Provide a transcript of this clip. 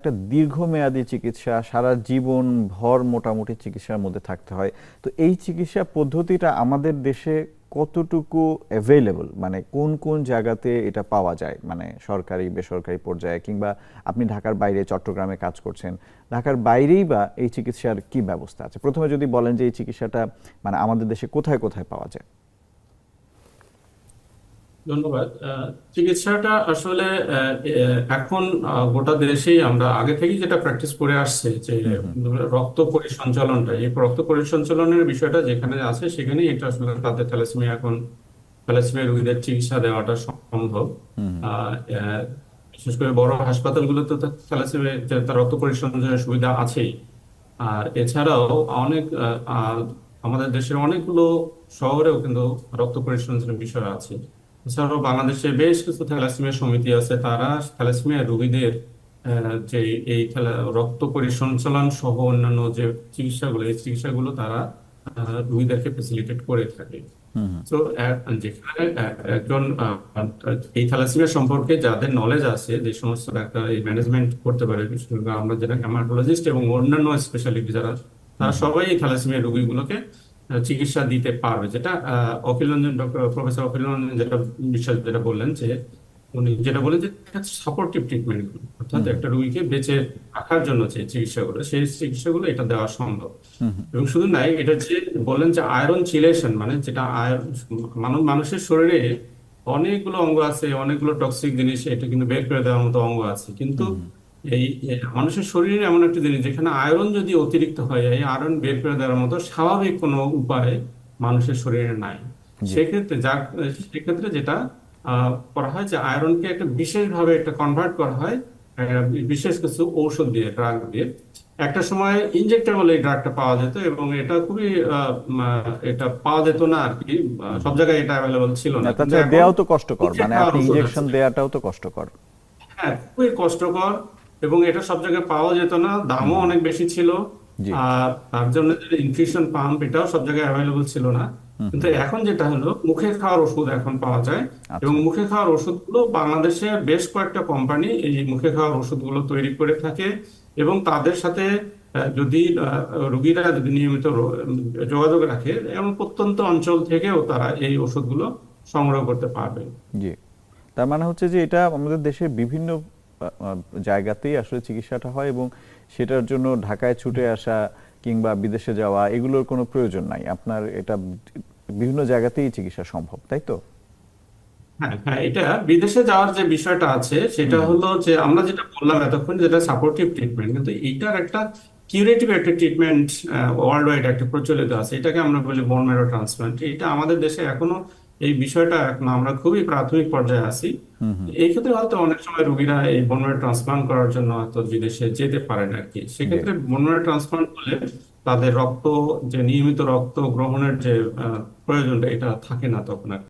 একটা দীর্ঘমেয়াদী চিকিৎসা, সারা জীবন ভর মোটামুটি চিকিৎসার মধ্যে থাকতে হয়। তো এই চিকিৎসা পদ্ধতিটা আমাদের দেশে কতটুকু অ্যাভেলেবল, মানে কোন কোন জায়গাতে এটা পাওয়া যায়, মানে সরকারি বেসরকারি পর্যায়ে, কিংবা আপনি ঢাকার বাইরে চট্টগ্রামে কাজ করছেন, ঢাকার বাইরেই বা এই চিকিৎসার কি ব্যবস্থা আছে? প্রথমে যদি বলেন যে এই চিকিৎসাটা মানে আমাদের দেশে কোথায় কোথায় পাওয়া যায়। ধন্যবাদ। চিকিৎসাটা আসলে এখন গোটা দেশেই আমরা আগে থেকেই যেটা প্র্যাকটিস করে আসছে যে হুম হুম। রক্ত পরিসঞ্চালনটা, এই রক্ত পরিসঞ্চালনের বিষয়টা যেখানে আছে সেখানেই এটা আসলে তাদের থ্যালাসেমিয়া এখন থ্যালাসেমিয়া রোগীদের চিকিৎসা দেওয়াটা সম্ভব। হুম হুম। আহ, আহ, বিশেষ করে বড় হাসপাতালগুলোতে তো থ্যালাসেমিয়া তার রক্ত পরিসঞ্চালনের সুবিধা আছেই। আর এছাড়াও অনেক আমাদের দেশের অনেকগুলো শহরেও কিন্তু রক্ত পরিসঞ্চালনের বিষয় আছে। এছাড়াও বাংলাদেশে বেশ কিছু থ্যালাসেমিয়া সমিতি আছে, তারা থ্যালাসেমিয়া রোগীদের যে রক্ত পরিসঞ্চালন সহ অন্যান্য যে চিকিৎসাগুলো, এই চিকিৎসাগুলো তারা রোগীদেরকে ফেসিলিটেট করে থাকে। হুম হুম। তো যেখানে একজন এই থ্যালাসেমিয়া সম্পর্কে যাদের নলেজ আছে, যে সমস্ত ডাক্তার এই ম্যানেজমেন্ট করতে পারে, বিশেষ করে আমরা যারা হেমাটোলজিস্ট এবং অন্যান্য স্পেশালিটি যারা, হুম তারা হুম। সবাই এই থ্যালাসেমিয়া রোগীগুলোকে চিকিৎসা দিতে পারবে। যেটা অখিল রঞ্জন ডক্টর প্রফেসর অখিল রঞ্জন যেটা বিশ্বাস যেটা বললেন, যে উনি যেটা বলেন যে সাপোর্টিভ ট্রিটমেন্ট, অর্থাৎ হুম হুম। একটা রোগীকে বেঁচে রাখার জন্য যে চিকিৎসাগুলো, সেই চিকিৎসাগুলো এটা দেওয়া সম্ভব। হুম হুম। এবং শুধু নাই, এটা যে বললেন যে আয়রন চিলেশন, মানে যেটা মানুষের শরীরে অনেকগুলো অঙ্গ আছে, অনেকগুলো টক্সিক জিনিস এটা কিন্তু বের করে দেওয়ার মতো অঙ্গ আছে, কিন্তু হুম হুম। এই মানুষের শরীরে এমন একটা জিনিস যেখানে আয়রন যদি অতিরিক্ত হয়, এই আয়রন বের করে দেওয়ার মতো স্বাভাবিক কোনো উপায় মানুষের শরীরে নাই। জি। সেক্ষেত্রে সেক্ষেত্রে যেটা করা হয়, যে আয়রনকে একটা বিশেষভাবে একটা কনভার্ট করা হয় বিশেষ কিছু ঔষধ দিয়ে, ড্রাগ দিয়ে। একটা সময় ইনজেক্টেবল এই ড্রাগটা পাওয়া যেত, এবং এটা খুবই এটা পাওয়া যেত না আর কি, হুম সব হুম। জায়গায় এটা অ্যাভেলেবল ছিল না, না, কিন্তু তাছাড়া এখন দেয়াও তো কষ্টকর, মুখে মানে খাওয়ার আপনি ওষুধ ইনজেকশন আছে। দেয়াটাও তো কষ্টকর। হ্যাঁ, খুবই কষ্টকর, এবং এটা সব জায়গায় পাওয়া যেত না, হুম দামও হুম। অনেক বেশি ছিল। জি। আর তার জন্য যে ইনফিউশন পাম্প, এটাও সব জায়গায় অ্যাভেলেবল ছিল না। হুম কিন্তু হুম। এখন যেটা হলো, মুখে খাওয়ার ওষুধ এখন পাওয়া যায়। এবং আচ্ছা। মুখে খাওয়ার ওষুধগুলো বাংলাদেশে বেশ কয়েকটা কোম্পানি এই মুখে খাওয়ার ওষুধগুলো তৈরি করে থাকে, এবং তাদের সাথে যদি রোগীরা যদি নিয়মিত যোগাযোগ রাখে, এমন প্রত্যন্ত অঞ্চল থেকেও তারা এই ওষুধগুলো সংগ্রহ করতে পারবে। জি। তার মানে হচ্ছে যে এটা আমাদের দেশের বিভিন্ন জায়গাতেই আসলে চিকিৎসাটা হয়, এবং সেটার জন্য ঢাকায় ছুটে আসা কিংবা বিদেশে যাওয়া এগুলোর কোনো প্রয়োজন নাই, আপনার এটা বিভিন্ন জায়গাতেই চিকিৎসা সম্ভব, তাই তো? হ্যাঁ হ্যাঁ, এটা বিদেশে যাওয়ার যে বিষয়টা আছে সেটা হুম হুম। হলো যে আমরা যেটা বললাম এতক্ষণ, যেটা সাপোর্টিভ ট্রিটমেন্ট, কিন্তু এইটার একটা কিউরেটিভ একটা ট্রিটমেন্ট ওয়ার্ল্ড ওয়াইড একটা প্রচলিত আছে, এটাকে আমরা বলি বোন ম্যারো ট্রান্সপ্লান্ট। এটা আমাদের দেশে এখনো এই বিষয়টা এখন আমরা খুবই প্রাথমিক পর্যায়ে আছি। হুম হুম। এই ক্ষেত্রে হয়তো অনেক সময় রোগীরা এই বোন ম্যারো ট্রান্সপ্লান্ট করার জন্য হয়তো বিদেশে যেতে পারেন আর কি। জি। সেক্ষেত্রে বোন ম্যারো ট্রান্সপ্লান্ট করলে তাদের রক্ত, যে নিয়মিত রক্ত গ্রহণের যে প্রয়োজনটা, এটা থাকে না তখন আর কি।